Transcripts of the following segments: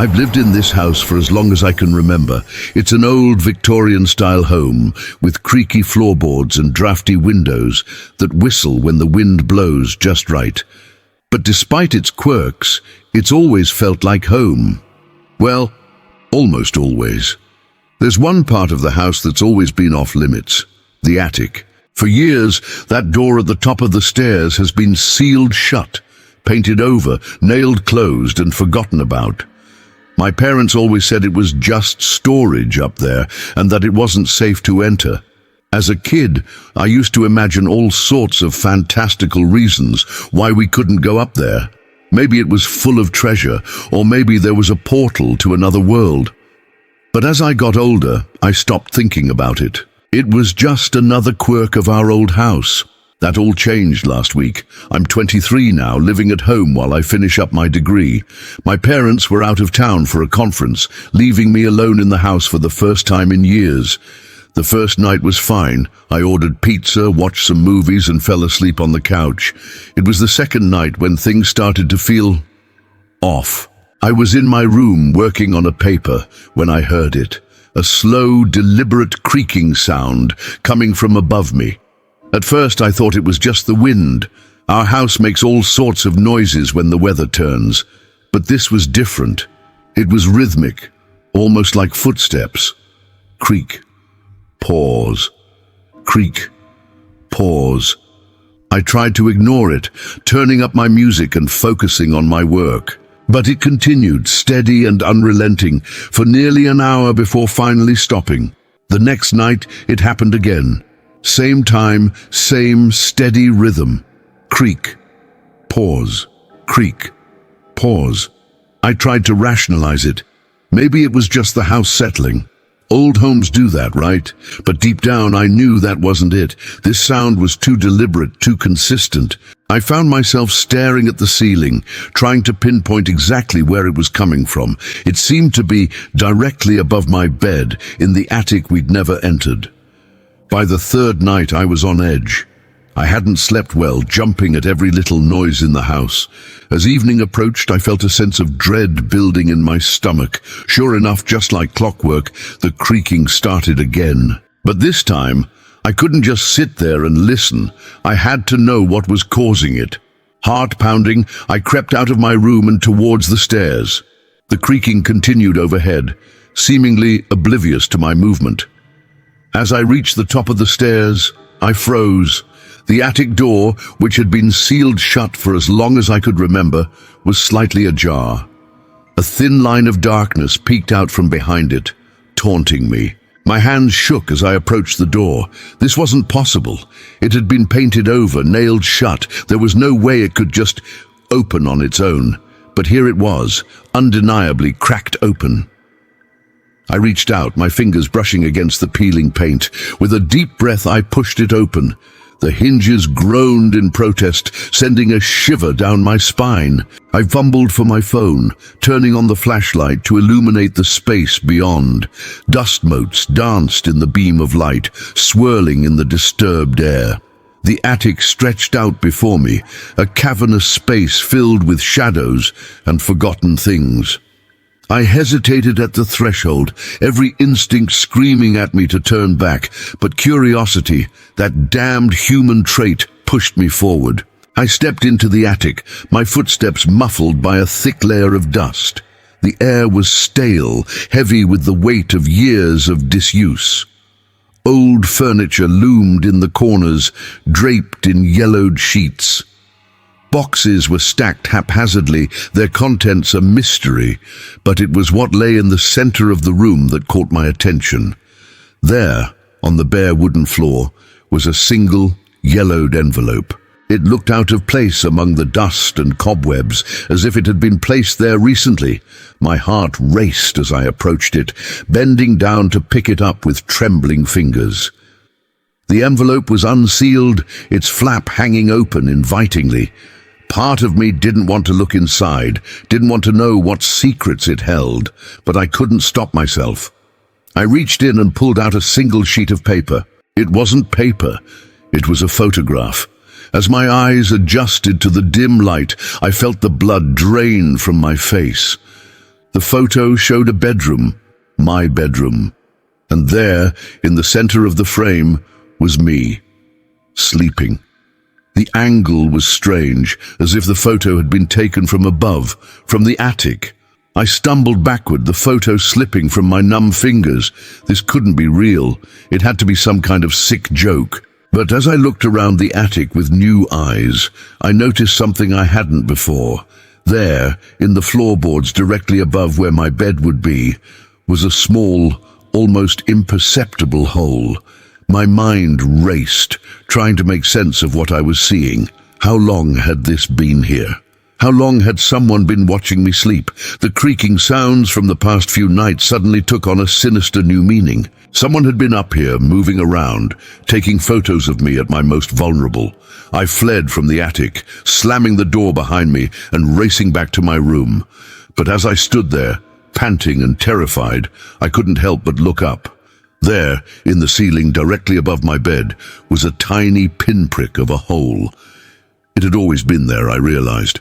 I've lived in this house for as long as I can remember. It's an old Victorian-style home with creaky floorboards and drafty windows that whistle when the wind blows just right. But despite its quirks, it's always felt like home. Well, almost always. There's one part of the house that's always been off limits: the attic. For years, that door at the top of the stairs has been sealed shut, painted over, nailed closed, and forgotten about. My parents always said it was just storage up there and that it wasn't safe to enter. As a kid, I used to imagine all sorts of fantastical reasons why we couldn't go up there. Maybe it was full of treasure, or maybe there was a portal to another world. But as I got older, I stopped thinking about it. It was just another quirk of our old house. That all changed last week. I'm 23 now, living at home while I finish up my degree. My parents were out of town for a conference, leaving me alone in the house for the first time in years. The first night was fine. I ordered pizza, watched some movies, and fell asleep on the couch. It was the second night when things started to feel off. I was in my room working on a paper when I heard it. A slow, deliberate creaking sound coming from above me. At first I thought it was just the wind. Our house makes all sorts of noises when the weather turns. But this was different. It was rhythmic, almost like footsteps. Creak, pause, creak, pause. I tried to ignore it, turning up my music and focusing on my work. But it continued, steady and unrelenting, for nearly an hour before finally stopping. The next night, it happened again. Same time, same steady rhythm. Creak, pause, creak, pause. I tried to rationalize it. Maybe it was just the house settling. Old homes do that, right? But deep down I knew that wasn't it. This sound was too deliberate, too consistent. I found myself staring at the ceiling, trying to pinpoint exactly where it was coming from. It seemed to be directly above my bed, in the attic we'd never entered. By the third night I was on edge. I hadn't slept well, jumping at every little noise in the house. As evening approached, I felt a sense of dread building in my stomach. Sure enough, just like clockwork, the creaking started again. But this time, I couldn't just sit there and listen. I had to know what was causing it. Heart pounding, I crept out of my room and towards the stairs. The creaking continued overhead, seemingly oblivious to my movement. As I reached the top of the stairs, I froze. The attic door, which had been sealed shut for as long as I could remember, was slightly ajar. A thin line of darkness peeked out from behind it, taunting me. My hands shook as I approached the door. This wasn't possible. It had been painted over, nailed shut. There was no way it could just open on its own. But here it was, undeniably cracked open. I reached out, my fingers brushing against the peeling paint. With a deep breath, I pushed it open. The hinges groaned in protest, sending a shiver down my spine. I fumbled for my phone, turning on the flashlight to illuminate the space beyond. Dust motes danced in the beam of light, swirling in the disturbed air. The attic stretched out before me, a cavernous space filled with shadows and forgotten things. I hesitated at the threshold, every instinct screaming at me to turn back, but curiosity, that damned human trait, pushed me forward. I stepped into the attic, my footsteps muffled by a thick layer of dust. The air was stale, heavy with the weight of years of disuse. Old furniture loomed in the corners, draped in yellowed sheets. Boxes were stacked haphazardly, their contents a mystery, but it was what lay in the center of the room that caught my attention. There, on the bare wooden floor, was a single, yellowed envelope. It looked out of place among the dust and cobwebs, as if it had been placed there recently. My heart raced as I approached it, bending down to pick it up with trembling fingers. The envelope was unsealed, its flap hanging open invitingly. Part of me didn't want to look inside, didn't want to know what secrets it held, but I couldn't stop myself. I reached in and pulled out a single sheet of paper. It wasn't paper, it was a photograph. As my eyes adjusted to the dim light, I felt the blood drain from my face. The photo showed a bedroom, my bedroom, and there, in the center of the frame, was me, sleeping. The angle was strange, as if the photo had been taken from above, from the attic. I stumbled backward, the photo slipping from my numb fingers. This couldn't be real. It had to be some kind of sick joke. But as I looked around the attic with new eyes, I noticed something I hadn't before. There, in the floorboards directly above where my bed would be, was a small, almost imperceptible hole. My mind raced, trying to make sense of what I was seeing. How long had this been here? How long had someone been watching me sleep? The creaking sounds from the past few nights suddenly took on a sinister new meaning. Someone had been up here, moving around, taking photos of me at my most vulnerable. I fled from the attic, slamming the door behind me and racing back to my room. But as I stood there, panting and terrified, I couldn't help but look up. There, in the ceiling directly above my bed, was a tiny pinprick of a hole. It had always been there, I realized.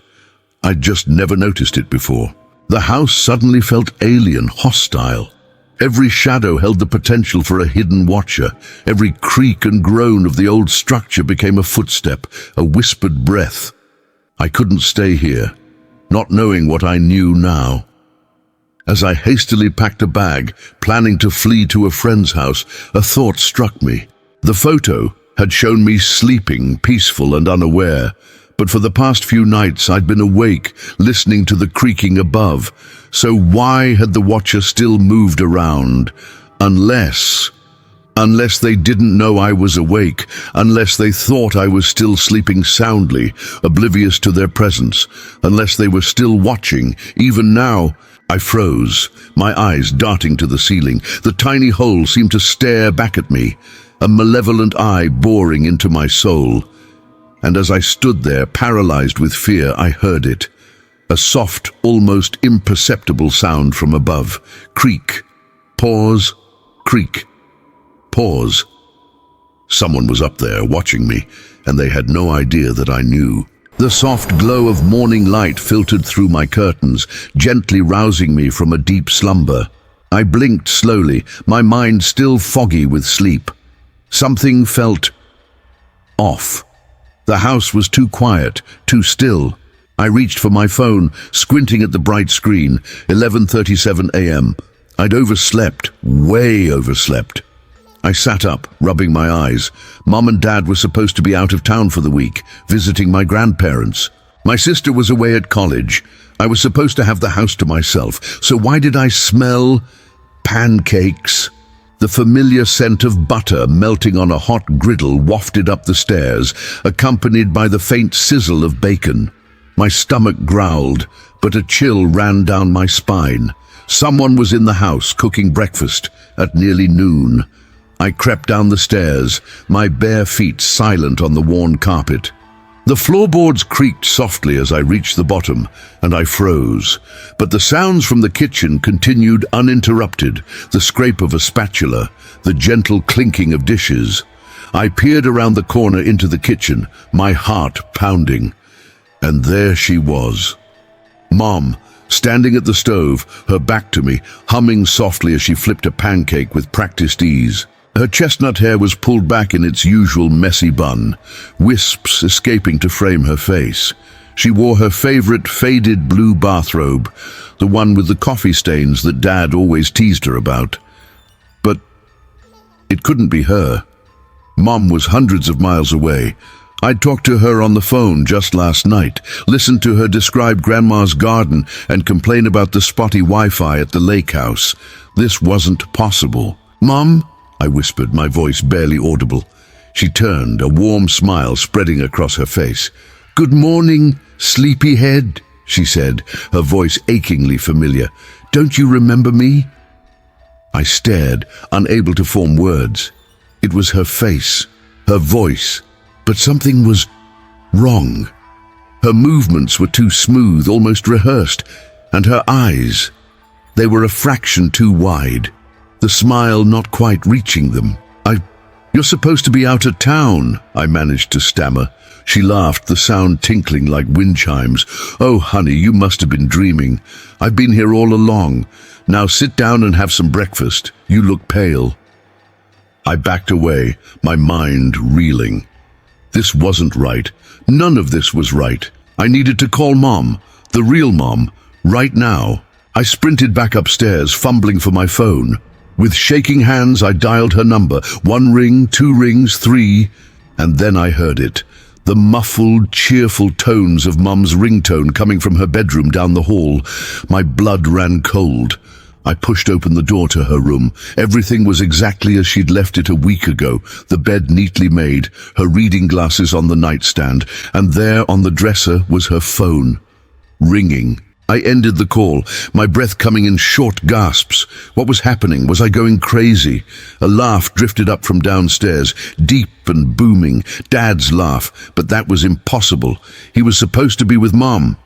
I'd just never noticed it before. The house suddenly felt alien, hostile. Every shadow held the potential for a hidden watcher. Every creak and groan of the old structure became a footstep, a whispered breath. I couldn't stay here, not knowing what I knew now. As I hastily packed a bag, planning to flee to a friend's house, a thought struck me. The photo had shown me sleeping, peaceful and unaware, but for the past few nights I'd been awake, listening to the creaking above. So why had the watcher still moved around? Unless they didn't know I was awake, unless they thought I was still sleeping soundly, oblivious to their presence, unless they were still watching, even now. I froze, my eyes darting to the ceiling. The tiny hole seemed to stare back at me, a malevolent eye boring into my soul. And as I stood there, paralyzed with fear, I heard it. A soft, almost imperceptible sound from above. Creak. Pause. Creak. Pause. Someone was up there watching me, and they had no idea that I knew. The soft glow of morning light filtered through my curtains, gently rousing me from a deep slumber. I blinked slowly, my mind still foggy with sleep. Something felt off. The house was too quiet, too still. I reached for my phone, squinting at the bright screen. 11:37 a.m. I'd overslept, way overslept. I sat up, rubbing my eyes. Mom and Dad were supposed to be out of town for the week, visiting my grandparents. My sister was away at college. I was supposed to have the house to myself, so why did I smell pancakes? The familiar scent of butter melting on a hot griddle wafted up the stairs, accompanied by the faint sizzle of bacon. My stomach growled, but a chill ran down my spine. Someone was in the house cooking breakfast at nearly noon. I crept down the stairs, my bare feet silent on the worn carpet. The floorboards creaked softly as I reached the bottom, and I froze. But the sounds from the kitchen continued uninterrupted, the scrape of a spatula, the gentle clinking of dishes. I peered around the corner into the kitchen, my heart pounding. And there she was. Mom, standing at the stove, her back to me, humming softly as she flipped a pancake with practiced ease. Her chestnut hair was pulled back in its usual messy bun, wisps escaping to frame her face. She wore her favorite faded blue bathrobe, the one with the coffee stains that Dad always teased her about. But it couldn't be her. Mom was hundreds of miles away. I'd talked to her on the phone just last night, listened to her describe Grandma's garden and complain about the spotty Wi-Fi at the lake house. This wasn't possible. "Mom?" I whispered, my voice barely audible. She turned, a warm smile spreading across her face. "Good morning, sleepyhead," she said, her voice achingly familiar. "Don't you remember me?" I stared, unable to form words. It was her face, her voice, but something was wrong. Her movements were too smooth, almost rehearsed, and her eyes, they were a fraction too wide. The smile not quite reaching them. "You're supposed to be out of town," I managed to stammer. She laughed, the sound tinkling like wind chimes. "Oh, honey, you must have been dreaming. I've been here all along. Now sit down and have some breakfast. You look pale." I backed away, my mind reeling. This wasn't right. None of this was right. I needed to call Mom, the real Mom, right now. I sprinted back upstairs, fumbling for my phone. With shaking hands, I dialed her number. 1 ring, 2 rings, 3, and then I heard it. The muffled, cheerful tones of Mum's ringtone coming from her bedroom down the hall. My blood ran cold. I pushed open the door to her room. Everything was exactly as she'd left it a week ago. The bed neatly made, her reading glasses on the nightstand, and there on the dresser was her phone, ringing. I ended the call, my breath coming in short gasps. What was happening? Was I going crazy? A laugh drifted up from downstairs, deep and booming. Dad's laugh, but that was impossible. He was supposed to be with Mom.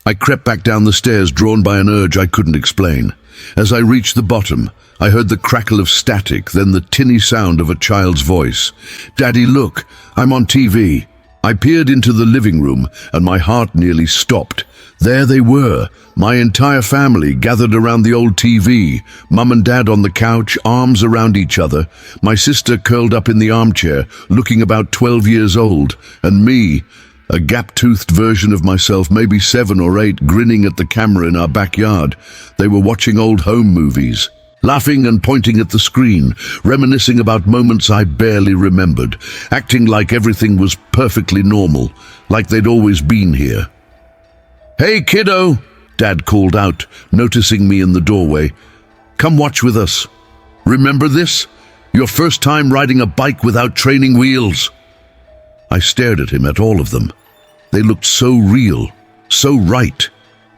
I crept back down the stairs, drawn by an urge I couldn't explain. As I reached the bottom, I heard the crackle of static, then the tinny sound of a child's voice. "Daddy, look, I'm on TV." I peered into the living room, and my heart nearly stopped. There they were, my entire family gathered around the old TV, Mum and Dad on the couch, arms around each other, my sister curled up in the armchair, looking about 12 years old, and me, a gap-toothed version of myself, maybe 7 or 8, grinning at the camera in our backyard. They were watching old home movies, laughing and pointing at the screen, reminiscing about moments I barely remembered, acting like everything was perfectly normal, like they'd always been here. "Hey, kiddo," Dad called out, noticing me in the doorway. "Come watch with us. Remember this? Your first time riding a bike without training wheels." I stared at him, at all of them. They looked so real, so right,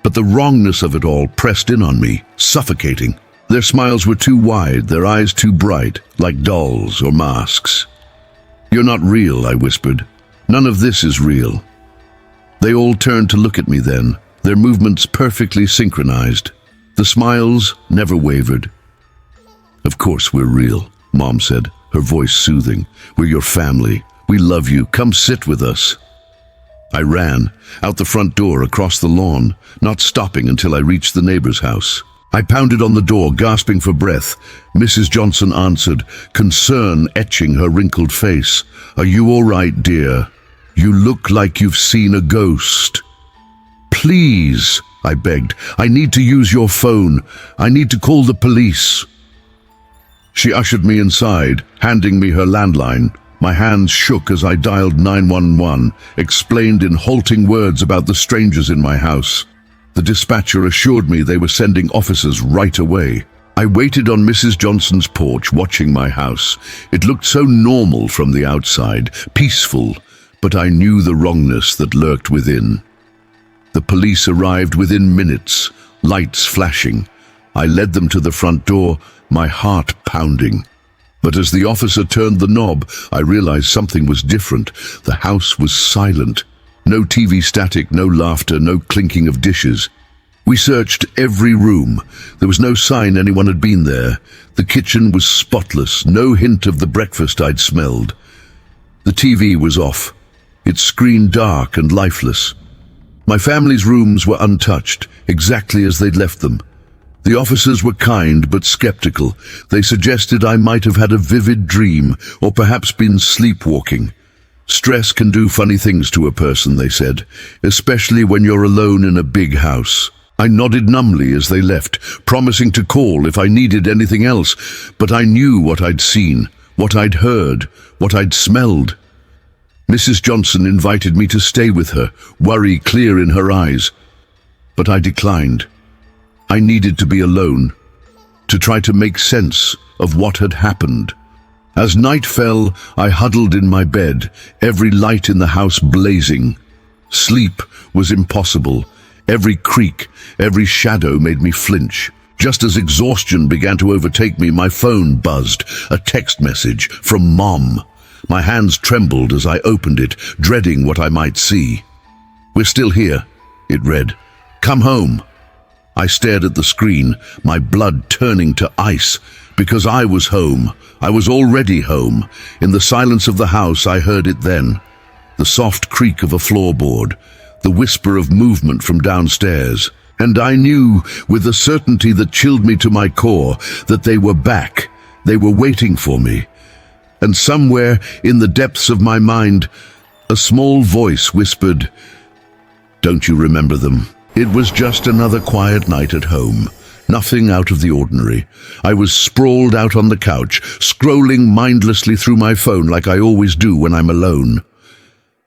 but the wrongness of it all pressed in on me, suffocating. Their smiles were too wide, their eyes too bright, like dolls or masks. "You're not real," I whispered. "None of this is real." They all turned to look at me then, their movements perfectly synchronized. The smiles never wavered. "Of course we're real," Mom said, her voice soothing. "We're your family. We love you. Come sit with us." I ran, out the front door, across the lawn, not stopping until I reached the neighbor's house. I pounded on the door, gasping for breath. Mrs. Johnson answered, concern etching her wrinkled face. "Are you all right, dear? You look like you've seen a ghost." "Please," I begged, "I need to use your phone. I need to call the police." She ushered me inside, handing me her landline. My hands shook as I dialed 911, explained in halting words about the strangers in my house. The dispatcher assured me they were sending officers right away. I waited on Mrs. Johnson's porch, watching my house. It looked so normal from the outside, peaceful, but I knew the wrongness that lurked within. The police arrived within minutes, lights flashing. I led them to the front door, my heart pounding. But as the officer turned the knob, I realized something was different. The house was silent. No TV static, no laughter, no clinking of dishes. We searched every room. There was no sign anyone had been there. The kitchen was spotless, no hint of the breakfast I'd smelled. The TV was off, its screen dark and lifeless. My family's rooms were untouched, exactly as they'd left them. The officers were kind but skeptical. They suggested I might have had a vivid dream, or perhaps been sleepwalking. Stress can do funny things to a person, they said, especially when you're alone in a big house. I nodded numbly as they left, promising to call if I needed anything else, but I knew what I'd seen, what I'd heard, what I'd smelled. Mrs. Johnson invited me to stay with her, worry clear in her eyes, but I declined. I needed to be alone, to try to make sense of what had happened. As night fell, I huddled in my bed, every light in the house blazing. Sleep was impossible. Every creak, every shadow made me flinch. Just as exhaustion began to overtake me, my phone buzzed, a text message from Mom. My hands trembled as I opened it, dreading what I might see. "We're still here," it read. "Come home." I stared at the screen, my blood turning to ice, because I was home. I was already home. In the silence of the house, I heard it then. the soft creak of a floorboard, the whisper of movement from downstairs. And I knew, with a certainty that chilled me to my core, that they were back. They were waiting for me. And somewhere in the depths of my mind, a small voice whispered, "Don't you remember them?" It was just another quiet night at home. Nothing out of the ordinary. I was sprawled out on the couch, scrolling mindlessly through my phone like I always do when I'm alone.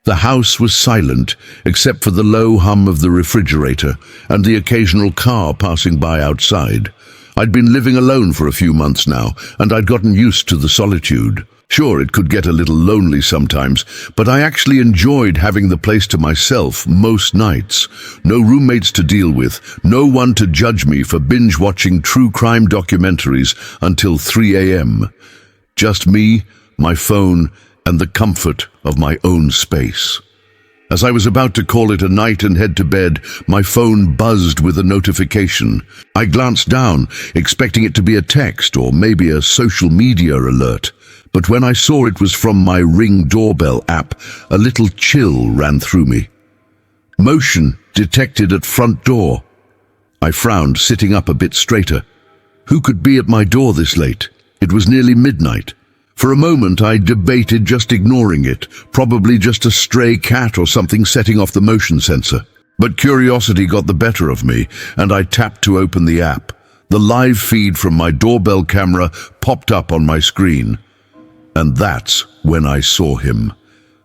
The house was silent, except for the low hum of the refrigerator and the occasional car passing by outside. I'd been living alone for a few months now, and I'd gotten used to the solitude. Sure, it could get a little lonely sometimes, but I actually enjoyed having the place to myself most nights. No roommates to deal with, no one to judge me for binge-watching true crime documentaries until 3 a.m. Just me, my phone, and the comfort of my own space. As I was about to call it a night and head to bed, my phone buzzed with a notification. I glanced down, expecting it to be a text or maybe a social media alert. But when I saw it was from my Ring Doorbell app, a little chill ran through me. Motion detected at front door. I frowned, sitting up a bit straighter. Who could be at my door this late? It was nearly midnight. For a moment I debated just ignoring it, probably just a stray cat or something setting off the motion sensor. But curiosity got the better of me, and I tapped to open the app. The live feed from my doorbell camera popped up on my screen. And that's when I saw him.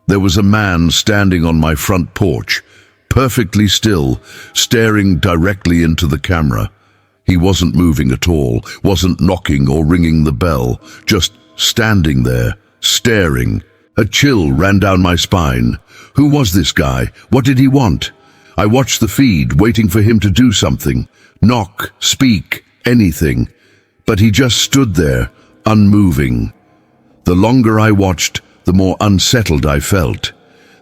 There was a man standing on my front porch, perfectly still, staring directly into the camera. He wasn't moving at all, wasn't knocking or ringing the bell, just standing there, staring. A chill ran down my spine. Who was this guy? What did he want? I watched the feed, waiting for him to do something. Knock, speak, anything. But he just stood there, unmoving. The longer I watched, the more unsettled I felt.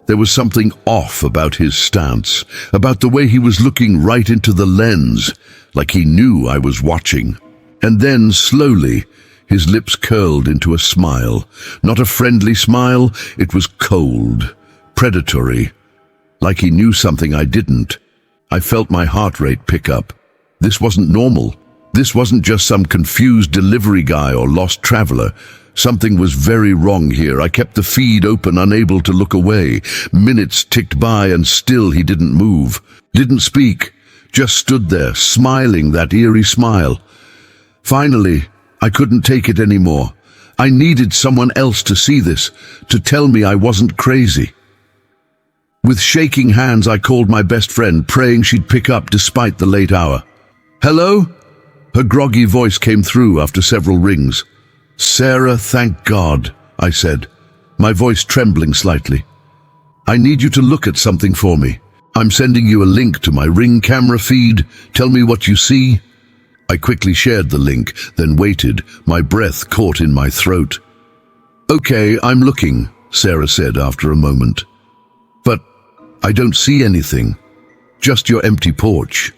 There was something off about his stance, about the way he was looking right into the lens, like he knew I was watching. And then, slowly, his lips curled into a smile. Not a friendly smile, it was cold, predatory, like he knew something I didn't. I felt my heart rate pick up. This wasn't normal. This wasn't just some confused delivery guy or lost traveler. Something was very wrong here. I kept the feed open, unable to look away. Minutes ticked by and still he didn't move, didn't speak, just stood there, smiling that eerie smile. Finally, I couldn't take it anymore. I needed someone else to see this, to tell me I wasn't crazy. With shaking hands, I called my best friend, praying she'd pick up despite the late hour. "Hello?" Her groggy voice came through after several rings. "Sarah, thank God," I said, my voice trembling slightly. "I need you to look at something for me. I'm sending you a link to my Ring camera feed. Tell me what you see." I quickly shared the link, then waited, my breath caught in my throat. "Okay, I'm looking," Sarah said after a moment. "But I don't see anything. Just your empty porch."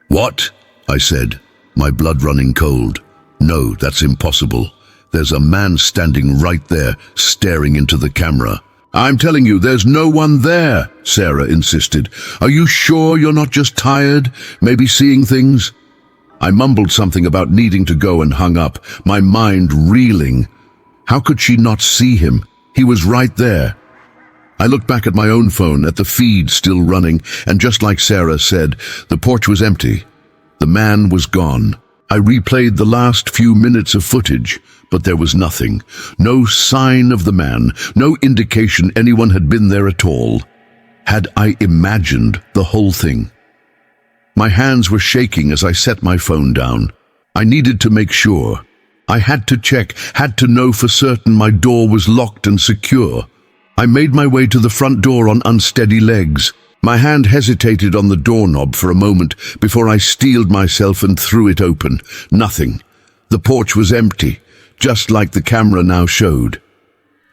"What?" I said, my blood running cold. "No, that's impossible. There's a man standing right there, staring into the camera." "I'm telling you, there's no one there," Sarah insisted. "Are you sure you're not just tired, maybe seeing things?" I mumbled something about needing to go and hung up, my mind reeling. How could she not see him? He was right there. I looked back at my own phone, at the feed still running, and just like Sarah said, the porch was empty. The man was gone. I replayed the last few minutes of footage, but there was nothing. No sign of the man, no indication anyone had been there at all. Had I imagined the whole thing? My hands were shaking as I set my phone down. I needed to make sure. I had to check, had to know for certain my door was locked and secure. I made my way to the front door on unsteady legs. My hand hesitated on the doorknob for a moment before I steeled myself and threw it open. Nothing. The porch was empty, just like the camera now showed.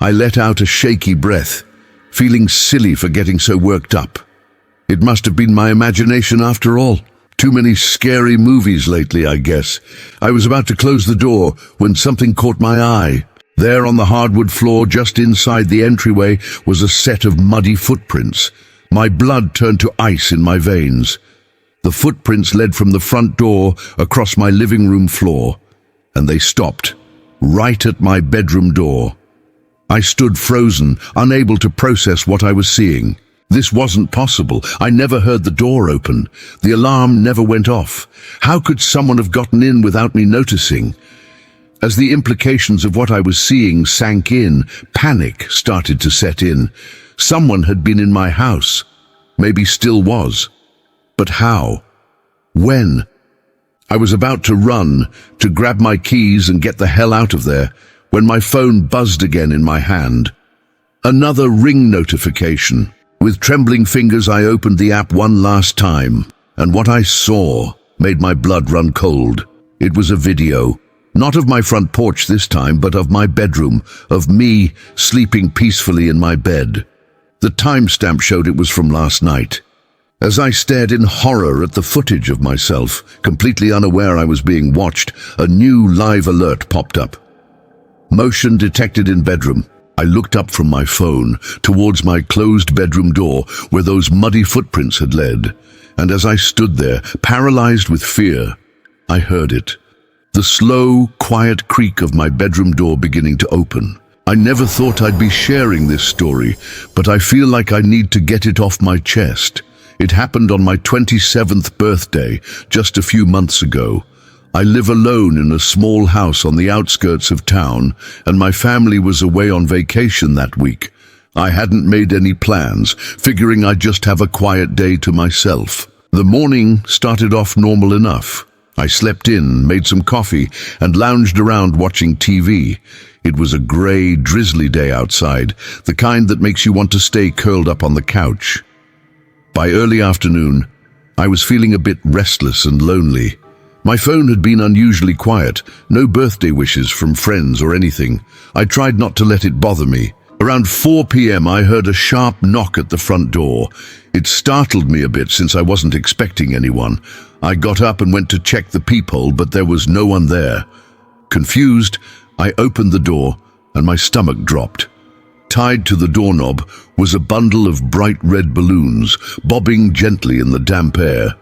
I let out a shaky breath, feeling silly for getting so worked up. It must have been my imagination after all. Too many scary movies lately, I guess. I was about to close the door when something caught my eye. There on the hardwood floor just inside the entryway was a set of muddy footprints. My blood turned to ice in my veins. The footprints led from the front door across my living room floor, and they stopped right at my bedroom door. I stood frozen, unable to process what I was seeing. This wasn't possible. I never heard the door open. The alarm never went off. How could someone have gotten in without me noticing? As the implications of what I was seeing sank in, panic started to set in. Someone had been in my house. Maybe still was. But how? When? I was about to run, to grab my keys and get the hell out of there, when my phone buzzed again in my hand. Another ring notification. With trembling fingers, I opened the app one last time, and what I saw made my blood run cold. It was a video. Not of my front porch this time, but of my bedroom, of me sleeping peacefully in my bed. The timestamp showed it was from last night. As I stared in horror at the footage of myself, completely unaware I was being watched, a new live alert popped up. Motion detected in bedroom. I looked up from my phone towards my closed bedroom door where those muddy footprints had led, and as I stood there, paralyzed with fear, I heard it. The slow, quiet creak of my bedroom door beginning to open. I never thought I'd be sharing this story, but I feel like I need to get it off my chest. It happened on my 27th birthday, just a few months ago. I live alone in a small house on the outskirts of town, and my family was away on vacation that week. I hadn't made any plans, figuring I'd just have a quiet day to myself. The morning started off normal enough. I slept in, made some coffee, and lounged around watching TV. It was a grey, drizzly day outside, the kind that makes you want to stay curled up on the couch. By early afternoon, I was feeling a bit restless and lonely. My phone had been unusually quiet, no birthday wishes from friends or anything. I tried not to let it bother me. Around 4 p.m. I heard a sharp knock at the front door. It startled me a bit since I wasn't expecting anyone. I got up and went to check the peephole, but there was no one there. Confused, I opened the door and my stomach dropped. Tied to the doorknob was a bundle of bright red balloons, bobbing gently in the damp air.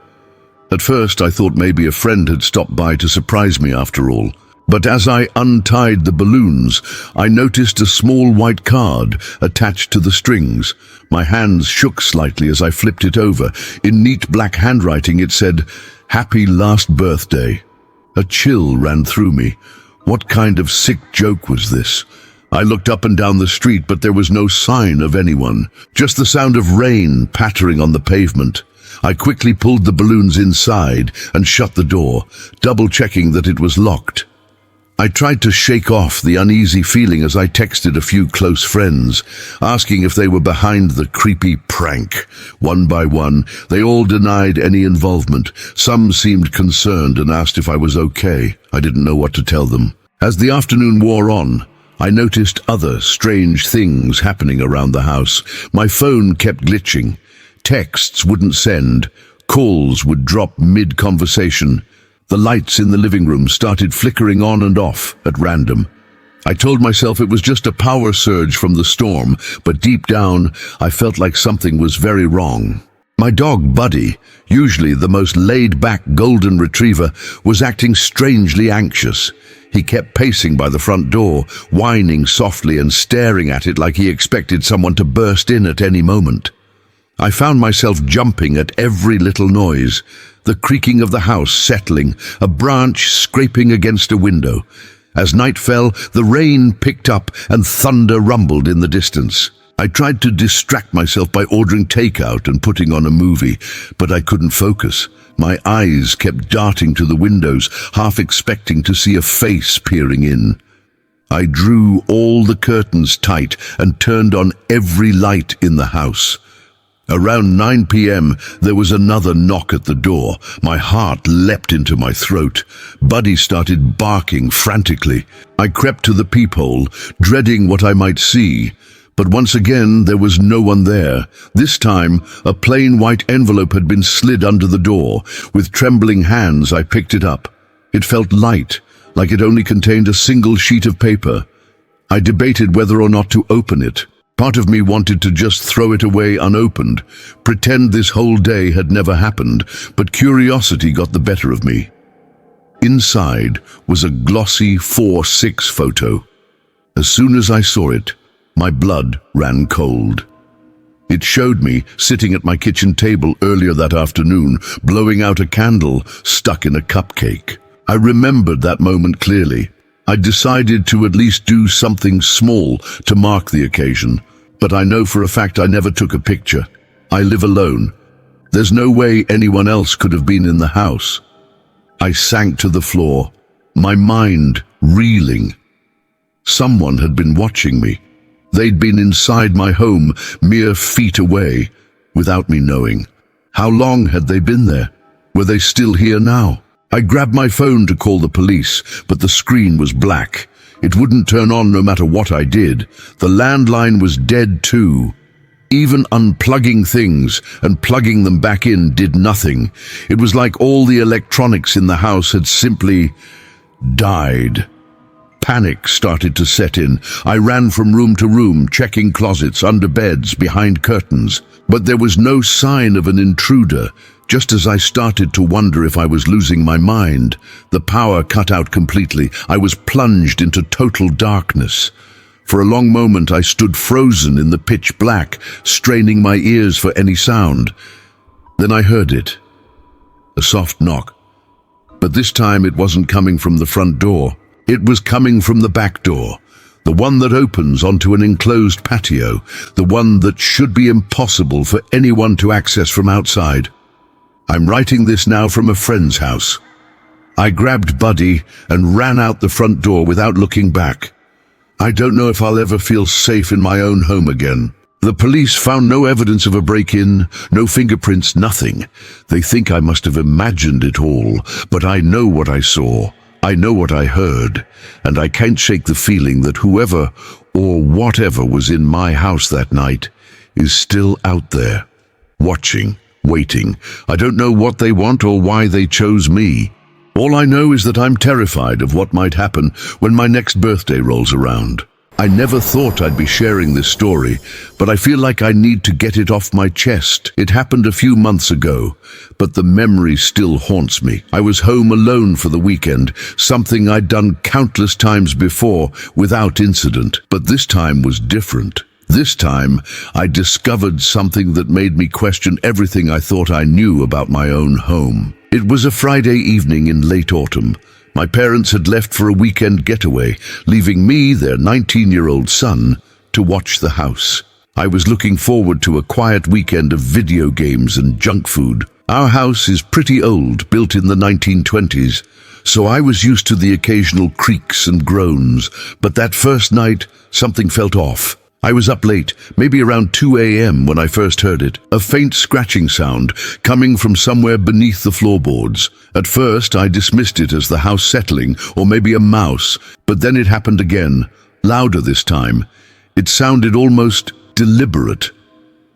At first I thought maybe a friend had stopped by to surprise me after all. But as I untied the balloons, I noticed a small white card attached to the strings. My hands shook slightly as I flipped it over. In neat black handwriting it said, "Happy last birthday." A chill ran through me. What kind of sick joke was this? I looked up and down the street, but there was no sign of anyone. Just the sound of rain pattering on the pavement. I quickly pulled the balloons inside and shut the door, double-checking that it was locked. I tried to shake off the uneasy feeling as I texted a few close friends, asking if they were behind the creepy prank. One by one, they all denied any involvement. Some seemed concerned and asked if I was okay. I didn't know what to tell them. As the afternoon wore on, I noticed other strange things happening around the house. My phone kept glitching. Texts wouldn't send. Calls would drop mid-conversation. The lights in the living room started flickering on and off at random. I told myself it was just a power surge from the storm, but deep down, I felt like something was very wrong. My dog, Buddy, usually the most laid-back golden retriever, was acting strangely anxious. He kept pacing by the front door, whining softly and staring at it like he expected someone to burst in at any moment. I found myself jumping at every little noise, the creaking of the house settling, a branch scraping against a window. As night fell, the rain picked up and thunder rumbled in the distance. I tried to distract myself by ordering takeout and putting on a movie, but I couldn't focus. My eyes kept darting to the windows, half expecting to see a face peering in. I drew all the curtains tight and turned on every light in the house. Around 9 p.m., there was another knock at the door. My heart leapt into my throat. Buddy started barking frantically. I crept to the peephole, dreading what I might see. But once again, there was no one there. This time, a plain white envelope had been slid under the door. With trembling hands, I picked it up. It felt light, like it only contained a single sheet of paper. I debated whether or not to open it. Part of me wanted to just throw it away unopened, pretend this whole day had never happened, but curiosity got the better of me. Inside was a glossy 4:6 photo. As soon as I saw it, my blood ran cold. It showed me sitting at my kitchen table earlier that afternoon, blowing out a candle stuck in a cupcake. I remembered that moment clearly. I decided to at least do something small to mark the occasion, but I know for a fact I never took a picture. I live alone. There's no way anyone else could have been in the house. I sank to the floor, my mind reeling. Someone had been watching me. They'd been inside my home, mere feet away, without me knowing. How long had they been there? Were they still here now? I grabbed my phone to call the police, but the screen was black. It wouldn't turn on no matter what I did. The landline was dead too. Even unplugging things and plugging them back in did nothing. It was like all the electronics in the house had simply died. Panic started to set in. I ran from room to room, checking closets, under beds, behind curtains. But there was no sign of an intruder. Just as I started to wonder if I was losing my mind, the power cut out completely. I was plunged into total darkness. For a long moment I stood frozen in the pitch black, straining my ears for any sound. Then I heard it. A soft knock. But this time it wasn't coming from the front door. It was coming from the back door. The one that opens onto an enclosed patio. The one that should be impossible for anyone to access from outside. I'm writing this now from a friend's house. I grabbed Buddy and ran out the front door without looking back. I don't know if I'll ever feel safe in my own home again. The police found no evidence of a break-in, no fingerprints, nothing. They think I must have imagined it all, but I know what I saw. I know what I heard, and I can't shake the feeling that whoever or whatever was in my house that night is still out there, watching. Waiting. I don't know what they want or why they chose me. All I know is that I'm terrified of what might happen when my next birthday rolls around. I never thought I'd be sharing this story, but I feel like I need to get it off my chest. It happened a few months ago, but the memory still haunts me. I was home alone for the weekend, something I'd done countless times before without incident, but this time was different. This time, I discovered something that made me question everything I thought I knew about my own home. It was a Friday evening in late autumn. My parents had left for a weekend getaway, leaving me, their 19-year-old son, to watch the house. I was looking forward to a quiet weekend of video games and junk food. Our house is pretty old, built in the 1920s, so I was used to the occasional creaks and groans, but that first night, something felt off. I was up late, maybe around 2 a.m. when I first heard it, a faint scratching sound coming from somewhere beneath the floorboards. At first, I dismissed it as the house settling or maybe a mouse, but then it happened again, louder this time. It sounded almost deliberate,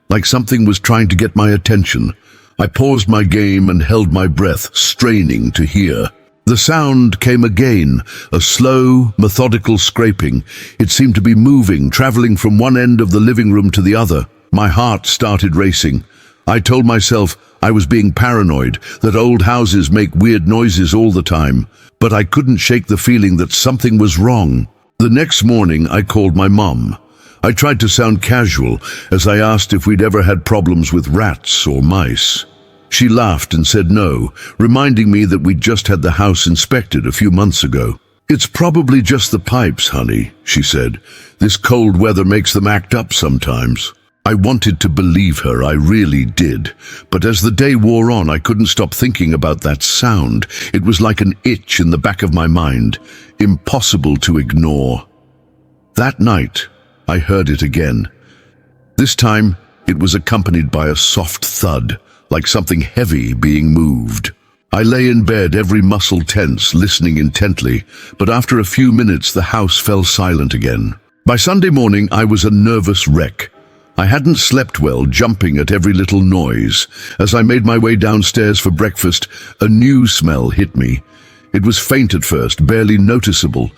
like something was trying to get my attention. I paused my game and held my breath, straining to hear. The sound came again, a slow, methodical scraping. It seemed to be moving, traveling from one end of the living room to the other. My heart started racing. I told myself I was being paranoid, that old houses make weird noises all the time, but I couldn't shake the feeling that something was wrong. The next morning, I called my mom. I tried to sound casual as I asked if we'd ever had problems with rats or mice. She laughed and said no, reminding me that we'd just had the house inspected a few months ago. "It's probably just the pipes, honey," she said. "This cold weather makes them act up sometimes." I wanted to believe her, I really did. But as the day wore on, I couldn't stop thinking about that sound. It was like an itch in the back of my mind, impossible to ignore. That night, I heard it again. This time, it was accompanied by a soft thud, like something heavy being moved. I lay in bed, every muscle tense, listening intently, but after a few minutes the house fell silent again. By Sunday morning I was a nervous wreck. I hadn't slept well, jumping at every little noise. As I made my way downstairs for breakfast, a new smell hit me. It was faint at first, barely noticeable,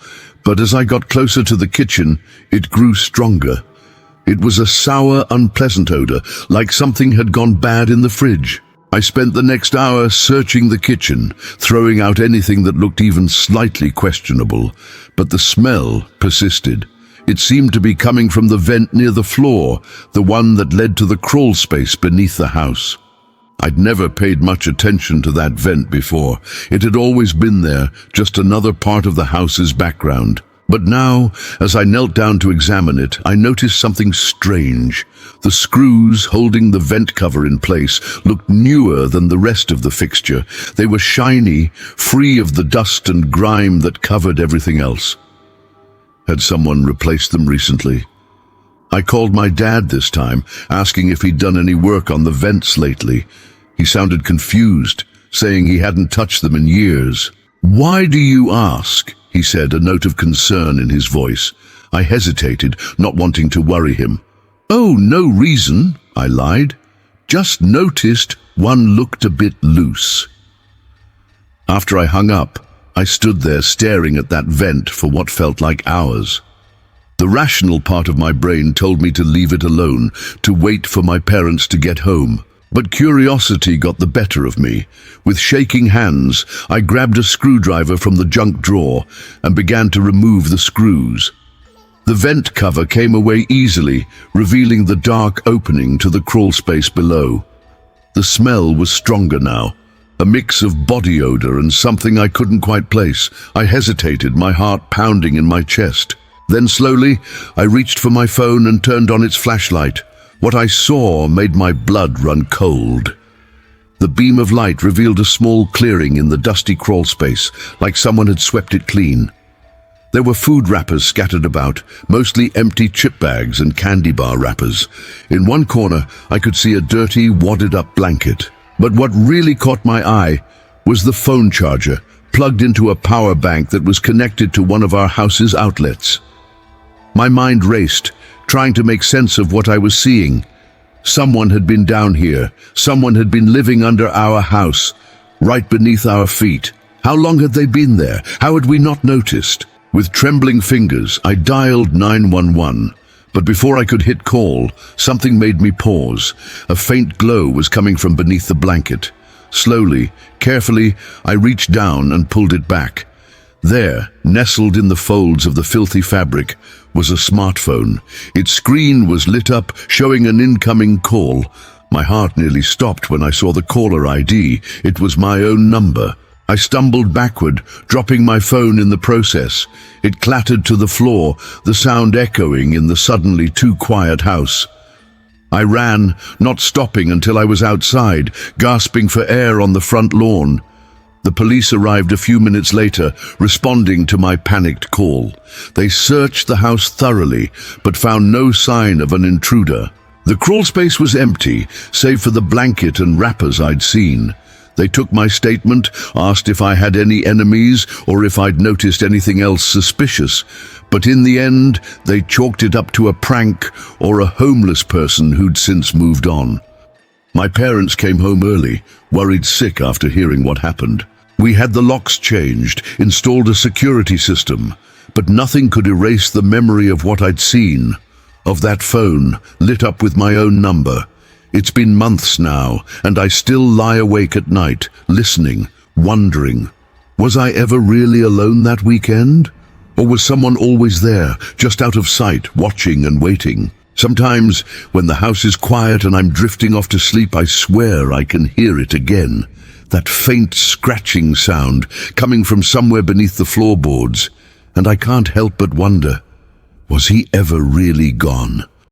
but as I got closer to the kitchen, it grew stronger. It was a sour, unpleasant odor, like something had gone bad in the fridge. I spent the next hour searching the kitchen, throwing out anything that looked even slightly questionable, but the smell persisted. It seemed to be coming from the vent near the floor, the one that led to the crawl space beneath the house. I'd never paid much attention to that vent before. It had always been there, just another part of the house's background. But now, as I knelt down to examine it, I noticed something strange. The screws holding the vent cover in place looked newer than the rest of the fixture. They were shiny, free of the dust and grime that covered everything else. Had someone replaced them recently? I called my dad this time, asking if he'd done any work on the vents lately. He sounded confused, saying he hadn't touched them in years. "Why do you ask?" he said, a note of concern in his voice. I hesitated, not wanting to worry him. "Oh, no reason," I lied. "Just noticed one looked a bit loose." After I hung up, I stood there staring at that vent for what felt like hours. The rational part of my brain told me to leave it alone, to wait for my parents to get home. But curiosity got the better of me. With shaking hands, I grabbed a screwdriver from the junk drawer and began to remove the screws. The vent cover came away easily, revealing the dark opening to the crawl space below. The smell was stronger now, a mix of body odor and something I couldn't quite place. I hesitated, my heart pounding in my chest. Then slowly, I reached for my phone and turned on its flashlight. What I saw made my blood run cold. The beam of light revealed a small clearing in the dusty crawl space, like someone had swept it clean. There were food wrappers scattered about, mostly empty chip bags and candy bar wrappers. In one corner, I could see a dirty, wadded-up blanket. But what really caught my eye was the phone charger, plugged into a power bank that was connected to one of our house's outlets. My mind raced, trying to make sense of what I was seeing. Someone had been down here. Someone had been living under our house, right beneath our feet. How long had they been there? How had we not noticed? With trembling fingers, I dialed 911. But before I could hit call, something made me pause. A faint glow was coming from beneath the blanket. Slowly, carefully, I reached down and pulled it back. There, nestled in the folds of the filthy fabric, was a smartphone. Its screen was lit up, showing an incoming call. My heart nearly stopped when I saw the caller ID. It was my own number. I stumbled backward, dropping my phone in the process. It clattered to the floor, the sound echoing in the suddenly too quiet house. I ran, not stopping until I was outside, gasping for air on the front lawn. The police arrived a few minutes later, responding to my panicked call. They searched the house thoroughly, but found no sign of an intruder. The crawl space was empty, save for the blanket and wrappers I'd seen. They took my statement, asked if I had any enemies or if I'd noticed anything else suspicious. But in the end, they chalked it up to a prank or a homeless person who'd since moved on. My parents came home early, worried sick after hearing what happened. We had the locks changed, installed a security system, but nothing could erase the memory of what I'd seen, of that phone lit up with my own number. It's been months now, and I still lie awake at night, listening, wondering, was I ever really alone that weekend? Or was someone always there, just out of sight, watching and waiting? Sometimes, when the house is quiet and I'm drifting off to sleep, I swear I can hear it again. That faint scratching sound coming from somewhere beneath the floorboards. And I can't help but wonder, was he ever really gone?